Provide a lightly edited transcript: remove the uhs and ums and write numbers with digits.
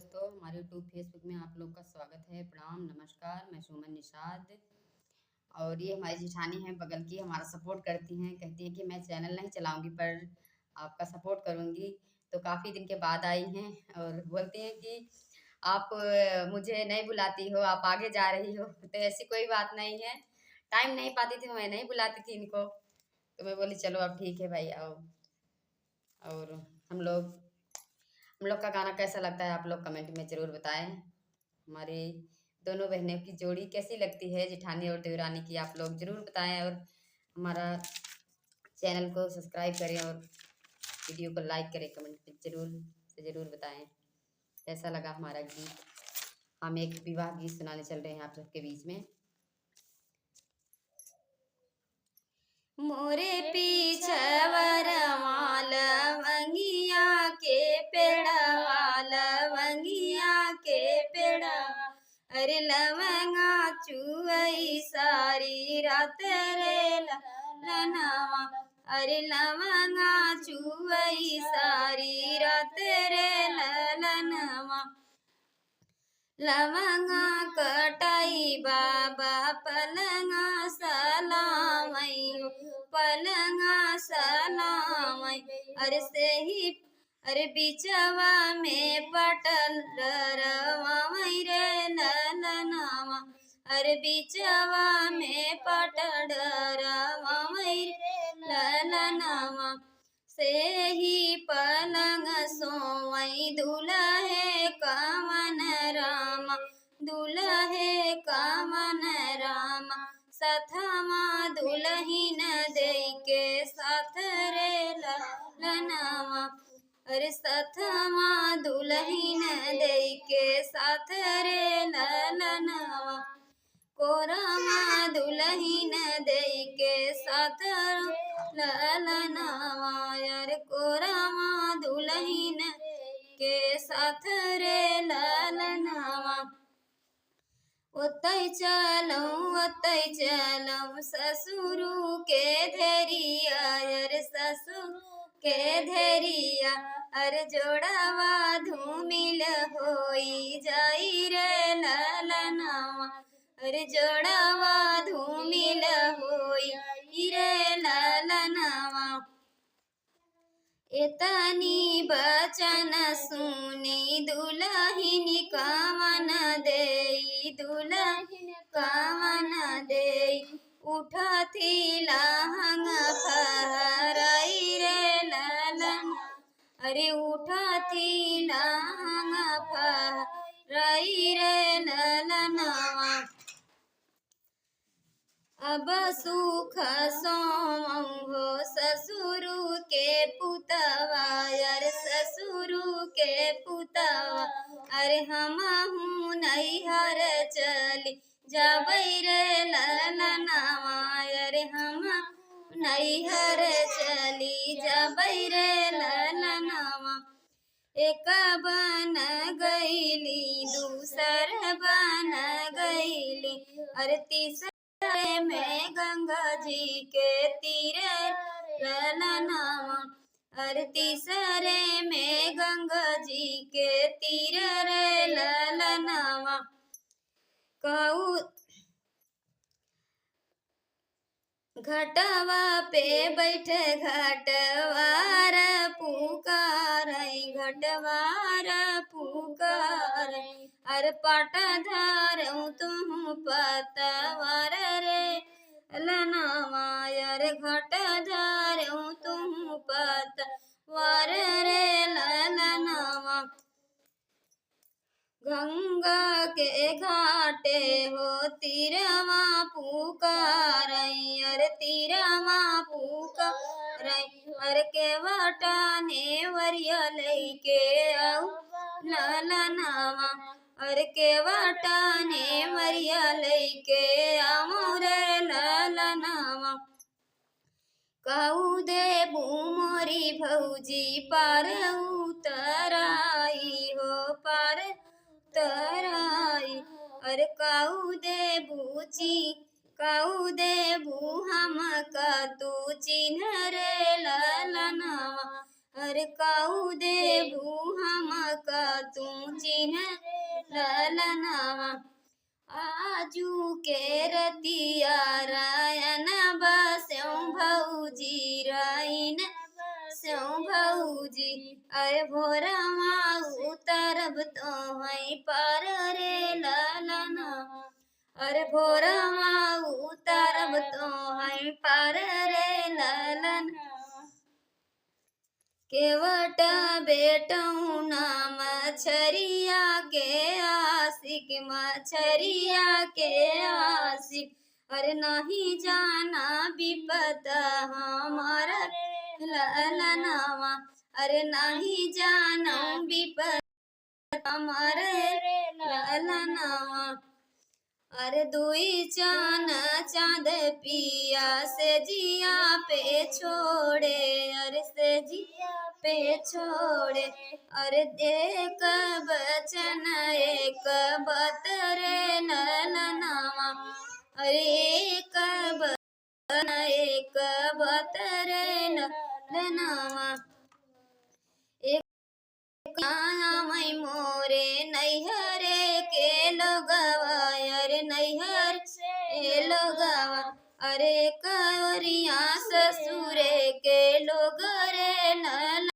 दोस्तों, हमारे YouTube Facebook में आप लोग का स्वागत है। प्रणाम, नमस्कार। मैं सुमन निषाद और ये हमारी जिठानी है बगल की, हमारा सपोर्ट करती हैं। कहती हैं कि मैं चैनल नहीं चलाऊंगी पर आपका सपोर्ट करूंगी। तो काफ़ी दिन के बाद आई हैं और बोलती हैं कि आप मुझे नहीं बुलाती हो, आप आगे जा रही हो। तो ऐसी कोई बात नहीं है, टाइम नहीं पाती थी, मैं नहीं बुलाती थी इनको। तो मैं बोली चलो अब ठीक है भाई आओ। और हम लोग हम लोग का गाना कैसा लगता है आप लोग कमेंट में ज़रूर बताएं। हमारी दोनों बहनों की जोड़ी कैसी लगती है, जेठानी और देवरानी की, आप लोग ज़रूर बताएं। और हमारा चैनल को सब्सक्राइब करें और वीडियो को लाइक करें, कमेंट में ज़रूर बताएं कैसा लगा हमारा गीत। हम एक विवाह गीत सुनाने चल रहे हैं आप सबके बीच में। मोरे पीछवर माल मंगिया के पेड़वा, लवंगिया के पेड़ा। अरे लवंगा चुवई सारी रात रे ललनवा। अरे लवंगा चुवई सारी रात रे ललनवा। लवंगा कटाई बाबा पलंगा सलामई, पलंगा सलामई। अरे से ही अरे बिचवा में पटल डरवाई रे ललनावा। अरे बिचवा में पटल डरवाई रे ललनावा। से ही पलंग सोवई दुल्हे कामन रामा, दुल्हे कामन रामा। सथमा दुल्हिन दई के साथ रे ललनावा। अरे सथमा दुल्हिन दई के साथ रे ललनावा। कोरमा दुल्हिन दई के साथ ललनावा। यार कोरमा दुल्हिन के साथ रे ललनावा। ओतई चलऊं ससुरु के धेरिया, यार ससुर के धेरिया। अरे जोड़वा धूमिल होई जाई रे ललनावा। अरे जोड़वा धूमिल होई रे ललनावा। एतनी बचन सुनी दुल्हिन कामन देई, दुल्हिन कामन देई। उठती लहंग फहराई रे ललन। अरे उठती लहंग फहराई रे ललनवा। अब सुख सोमो ससुरु के पुतवा, यार ससुरु के पुतवा। अरे हमहू नैहर चली जाबई रे ललनावा। अरे हम नैहर चली जाबई रे ललनावा। एक बन गईली दूसर बन गईली, अरे तीसरे में गंगा जी के तीरे ललनावा। अरे तीसरे में गंगा जी के तीरे रे ललनावा। कहू घटवा पे बैठे घटवार पुकारई, घटवार पुकारई। अरे पट धारू तुहू पतवार रे ललनावा। अरे घट धारू तुहू पतवार रे ललनावा। गंगा के घाटे हो तीरवा पुकारई, अरे तीरवा पुकारई। अरे के वटाने वरिया लईके आऊ ललनावा। अरे के वटाने वरिया लईके आऊ रे ललनावा। कहू देबू मोरी भौजी पार उतराई हो, पार तराई। अरे कहू देबू हम का तू चिन्ह रे ललनावा। अरे काऊ देबू हमका तू चिन्ह ललनावा आजू के रतिया रायन बस्यों भौजी राइन स्यों भौजी अरे भोरवा उतरब तो हई पर रे ललना अरे भोरवा उतरब तो हई पर रे ललन केवट बेटऊ ना मछरिया के आशिक मछरिया के आशिक अरे नहीं जाना विपत हमार ललनावा अरे नहीं जाना विपत हमार ललनावा अरे दुई चांद पिया से जिया पे छोड़े अरे से जिया पे छोड़े अरे एक बचन एक बतरे ललनावा अरे एक बचन एक बतरे ललनावा मई मोरे नैहरे के लोगवा अरे नैहर लोगवा अरे कवरिया ससुरे के लोग